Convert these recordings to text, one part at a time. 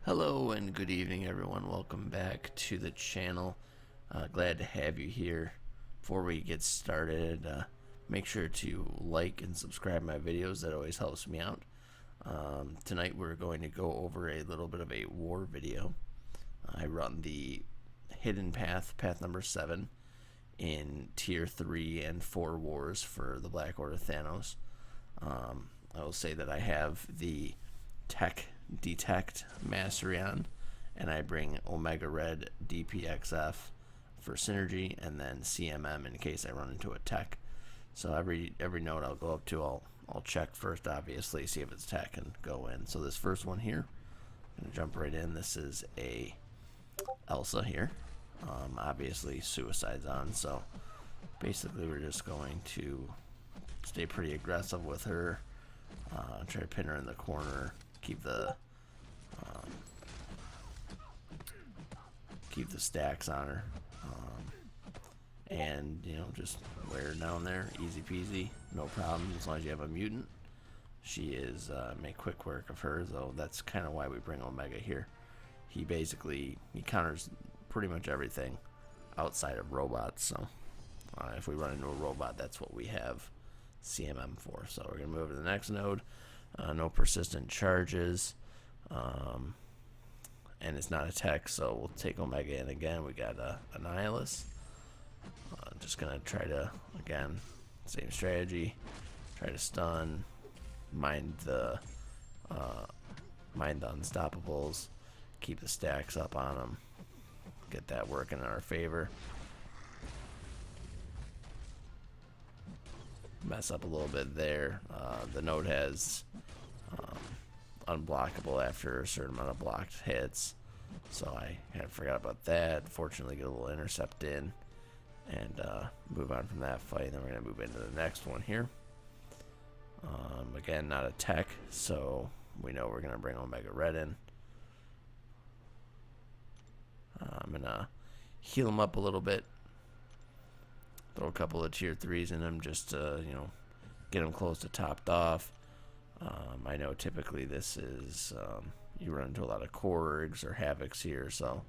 Hello and good evening, everyone. Welcome back to the channel. Glad to have you here. Before we get started, make sure to like and subscribe my videos. That always helps me out. Tonight we're going to go over a little bit of a war video. I run the hidden path number 7 in tier 3 and 4 wars for the Black Order Thanos. I will say that I have the detect mastery on, and I bring Omega Red DPXF for synergy, and then CMM in case I run into a tech. So every node I'll go up to, I'll check first, obviously, see if it's tech and go in. So this first one here, I'm gonna jump right in. This is a Elsa here. Obviously suicide's on, so basically we're just going to stay pretty aggressive with her, try to pin her in the corner, keep the stacks on her, and just wear her down there, easy peasy, no problem. As long as you have a mutant, she is make quick work of her. Though that's kind of why we bring Omega here. He counters pretty much everything outside of robots. So if we run into a robot, that's what we have CMM for. So we're gonna move to the next node. No persistent charges, and it's not a tech, so we'll take Omega in again. We got a Nihilus. Just gonna try to, again, same strategy, try to stun, mind the unstoppables, keep the stacks up on them, get that working in our favor. Mess up a little bit there. The node has unblockable after a certain amount of blocked hits, so I kind of forgot about that. Fortunately, get a little intercept in and move on from that fight. Then we're going to move into the next one here. Again, not a tech, so we know we're going to bring Omega Red in. I'm going to heal him up a little bit. Throw a couple of tier 3s in him just to, get him close to topped off. I know typically this is, you run into a lot of Korgs or Havocs here, so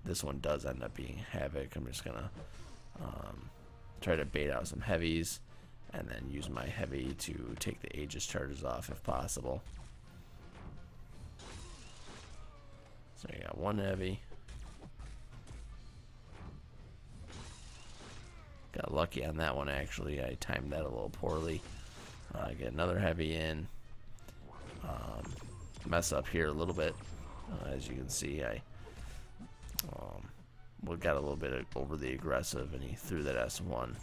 this one does end up being Havoc. I'm just going to try to bait out some heavies and then use my heavy to take the Aegis charges off if possible. So you got one heavy. Got lucky on that one, actually. I timed that a little poorly. Get another heavy in. Mess up here a little bit. As you can see, I got a little bit overly aggressive, and he threw that S1.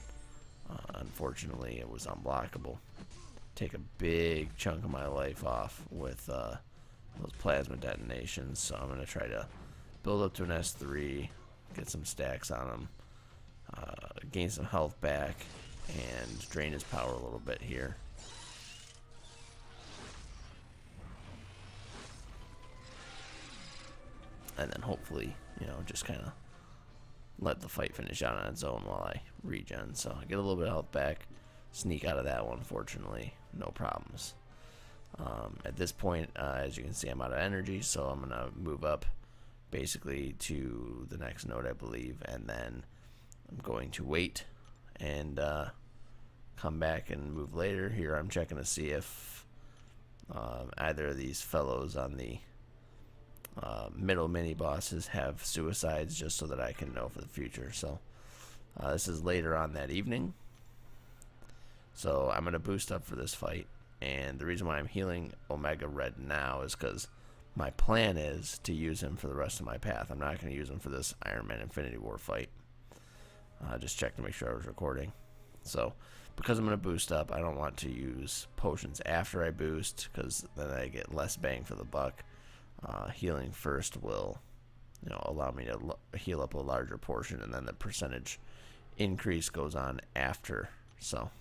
Unfortunately, it was unblockable. Take a big chunk of my life off with those plasma detonations, so I'm going to try to build up to an S3, get some stacks on him, gain some health back, and drain his power a little bit here. And then hopefully, just kind of let the fight finish out on its own while I regen. So I get a little bit of health back, sneak out of that one, fortunately, no problems. At this point, as you can see, I'm out of energy, so I'm going to move up basically to the next node, I believe, and then I'm going to wait and come back and move later. Here I'm checking to see if either of these fellows on the middle mini bosses have suicides, just so that I can know for the future. So this is later on that evening, so I'm going to boost up for this fight. And the reason why I'm healing Omega Red now is because my plan is to use him for the rest of my path. I'm not going to use him for this Iron Man Infinity War fight. Just check to make sure I was recording. So because I'm going to boost up, I don't want to use potions after I boost, because then I get less bang for the buck. Healing first will allow me to heal up a larger portion, and then the percentage increase goes on after. So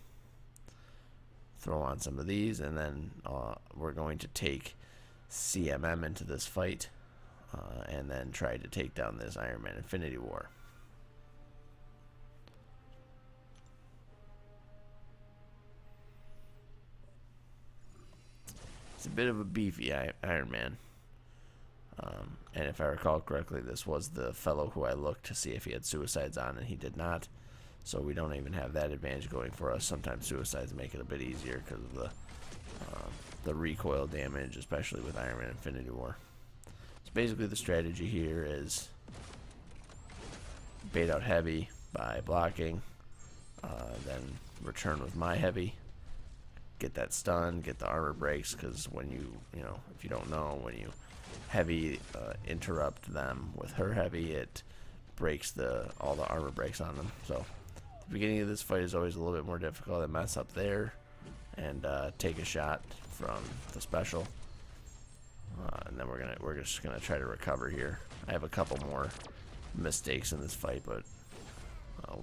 throw on some of these, and then we're going to take CMM into this fight, and then try to take down this Iron Man Infinity War. It's a bit of a beefy Iron Man. And if I recall correctly, this was the fellow who I looked to see if he had suicides on, and he did not. So we don't even have that advantage going for us. Sometimes suicides make it a bit easier because of the recoil damage, especially with Iron Man Infinity War. So basically the strategy here is bait out heavy by blocking, then return with my heavy, get that stun, get the armor breaks, because when you know, if you don't know, when you heavy interrupt them with her heavy, it breaks all the armor breaks on them. So the beginning of this fight is always a little bit more difficult. I mess up there and take a shot from the special, and then we're just gonna try to recover here. I have a couple more mistakes in this fight, but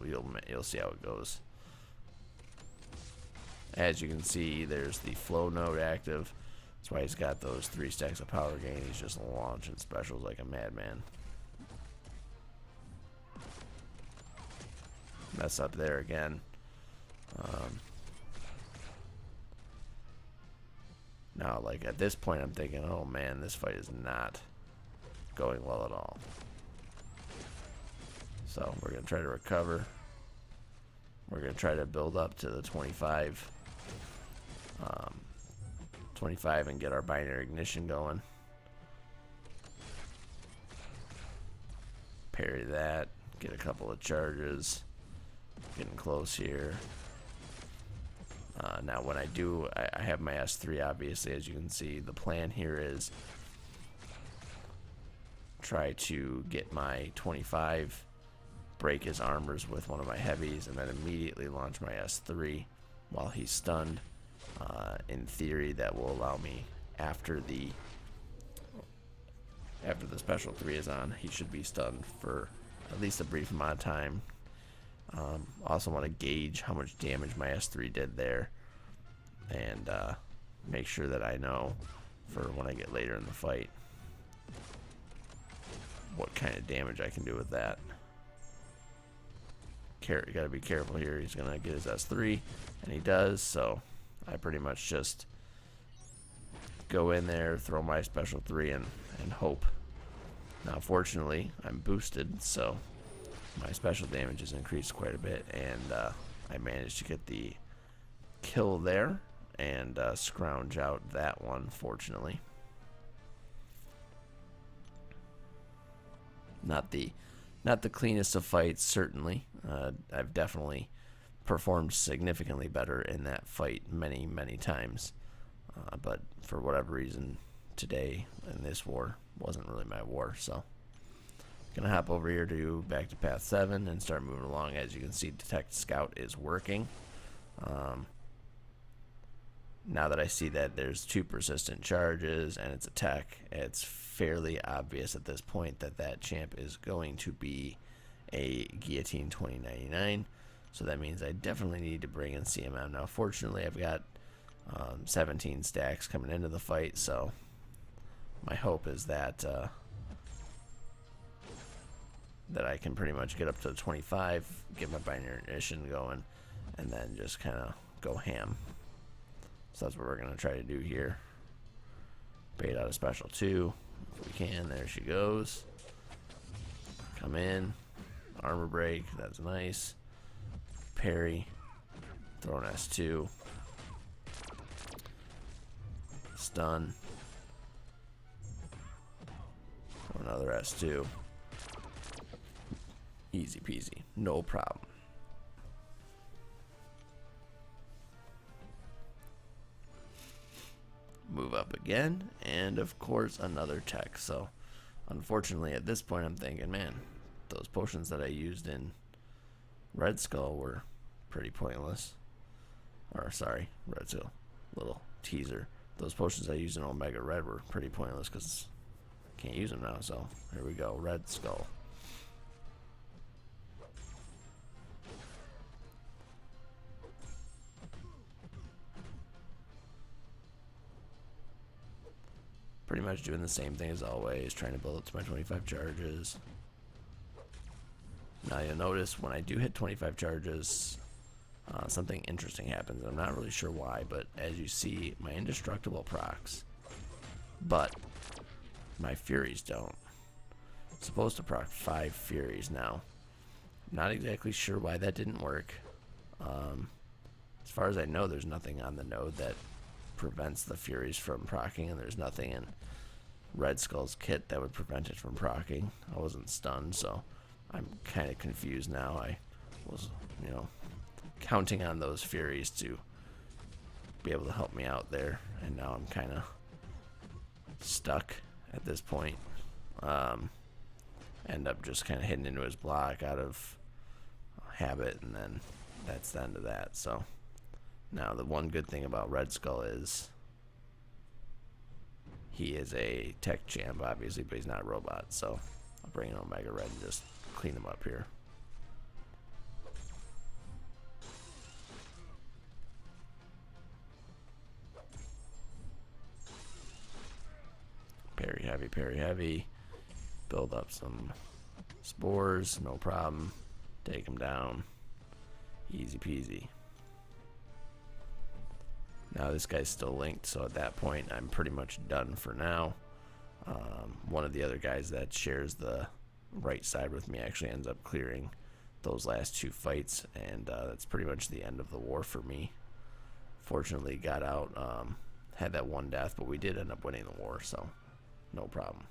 you'll see how it goes. As you can see, there's the flow node active. That's why he's got those 3 stacks of power gain. He's just launching specials like a madman. Mess up there again. Now, like at this point, I'm thinking, oh man, this fight is not going well at all. So we're gonna try to recover. We're gonna try to build up to the 25 and get our binary ignition going. Parry that, get a couple of charges, getting close here. Now when I do, I have my S3 obviously, as you can see. The plan here is try to get my 25, break his armors with one of my heavies, and then immediately launch my S3 while he's stunned. In theory, that will allow me, after the special 3 is on, he should be stunned for at least a brief amount of time. Also want to gauge how much damage my S3 did there, and make sure that I know for when I get later in the fight what kind of damage I can do with that. You gotta be careful here. He's gonna get his S3, and he does, so I pretty much just go in there, throw my special 3 and hope. Now fortunately I'm boosted, so my special damage has increased quite a bit, and I managed to get the kill there and scrounge out that one, fortunately. Not the cleanest of fights, certainly. I've definitely performed significantly better in that fight many times, but for whatever reason today in this war wasn't really my war. So gonna hop over here to back to path 7 and start moving along. As you can see, detect scout is working. Now that I see that there's 2 persistent charges and it's a tech, it's fairly obvious at this point that that champ is going to be a Guillotine 2099. So that means I definitely need to bring in CMM. Now fortunately I've got 17 stacks coming into the fight, so my hope is that that I can pretty much get up to the 25, get my binary ignition going, and then just kind of go ham. So that's what we're going to try to do here. Bait out a special 2 if we can. There she goes. Come in. Armor break. That's nice. Parry. Throw an S2. Stun. Throw another S2. Easy peasy. No problem. Move up again, and of course another tech. So unfortunately at this point I'm thinking, man, those potions that I used in Red Skull were pretty pointless. Or sorry, Red Skull, little teaser. Those potions I used in Omega Red were pretty pointless because can't use them now. So here we go, Red Skull. Pretty much doing the same thing as always, trying to build up to my 25 charges. Now you'll notice when I do hit 25 charges, something interesting happens. I'm not really sure why, but as you see, my indestructible procs. But My furies don't. It's supposed to proc 5 furies now. Not exactly sure why that didn't work. As far as I know, there's nothing on the node that prevents the furies from proccing, and there's nothing in Red Skull's kit that would prevent it from proccing. I wasn't stunned, so I'm kind of confused now. I was, counting on those furies to be able to help me out there, and now I'm kind of stuck at this point. End up just kind of hitting into his block out of habit, and then that's the end of that. So now the one good thing about Red Skull is he is a tech champ, obviously, but he's not a robot. So I'll bring in Omega Red and just clean him up here. Parry heavy, parry heavy. Build up some spores, no problem. Take him down. Easy peasy. Now this guy's still linked, so at that point I'm pretty much done for now. One of the other guys that shares the right side with me actually ends up clearing those last 2 fights, and that's pretty much the end of the war for me. Fortunately got out, had that 1 death, but we did end up winning the war, so no problem.